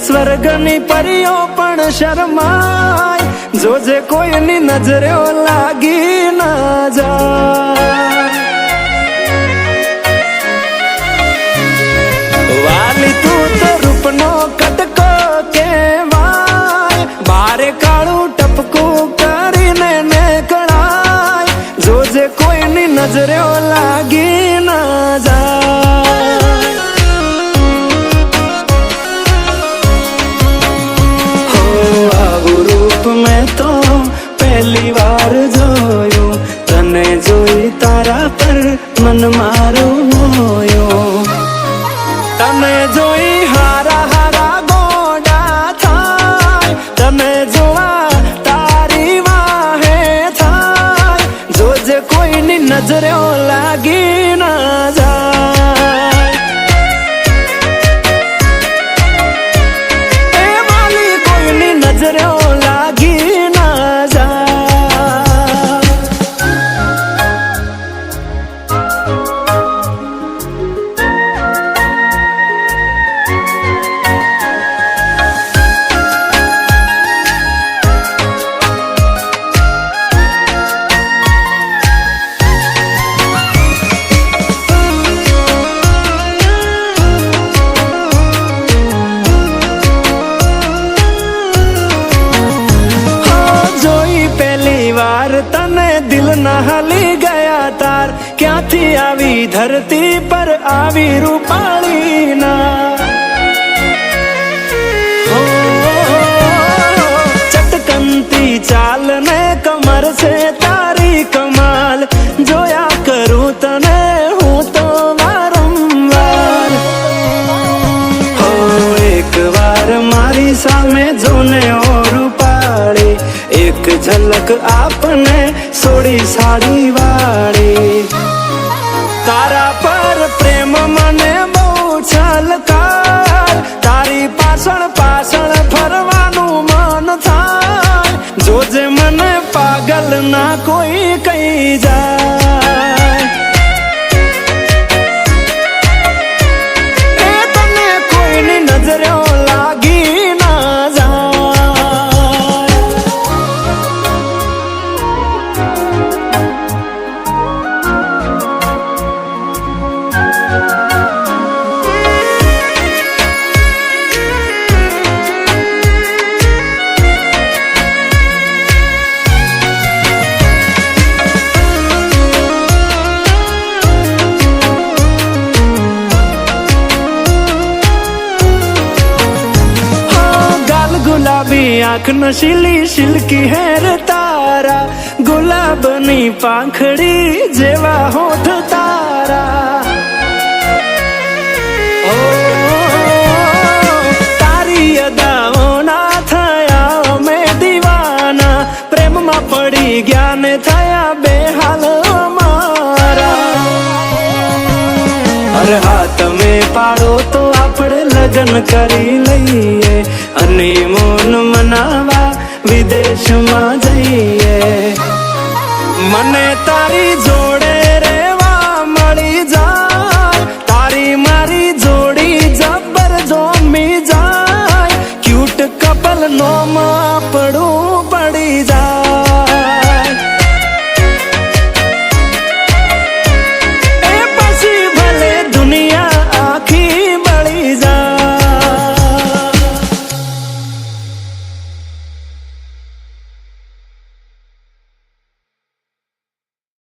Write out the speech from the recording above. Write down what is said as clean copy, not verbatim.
સ્વર્ગની પરીઓ પણ શરમાય, જોજે કોઈની નજરે લાગી ના જાય। વાલી તું તો રૂપનો કટકો કહેવાય, બારે કાળું ટપકું કરીને નીકળાય, જોજે કોઈની નજરે લાગી ના જાય। હો આવું રૂપ મેં તો પહેલી વાર જોયું, તને જોઈ તારા પર મન મારું મોયું, તને જોઈ હારા હારા ગોડા થાય, તને જોવા તારી વાહે થાય, જોજે કોઈની નજરે લાગી ના જાય। એ વાલી કોઈની નજરે લાગી ના જાય। તને દિલ ના હાલી ગયા તાર, ક્યાંથી આવી ધરતી પર આવી રૂપાળી ના। ચટકનતી ચાલ ને કમર છે તારી કમાલ, જોયા કરું તને હું તો વારંવાર। હો એક વાર મારી સામે જોને ઓ રૂપાળી, એક ઝલક આપને સોડી સાડી વાળી, તારા પર પ્રેમ મને બહુ છલકાર, તારી પાછળ પાછળ ફરવાનું મન થાય, જોજે મને પાગલ ના કોઈ કહી જાય। એ તને કોઈની નજરે લાગી ના જાય। ગુલાબી આંખ નશીલી સિલ્કી હેર તારા, ગુલાબની પાંખડી જેવા હોઠ તારા। ઓ તારી અદાઓ ના થયા મેં દીવાના, પ્રેમમાં પડી ગયા ને થયા બેહાલ અમારા। અરે હા તમે પાડો તો આપણે લગ્ન કરી લઈએ, અને મોન મનાવા વિદેશમાં જઈએ, મને તારી જોડે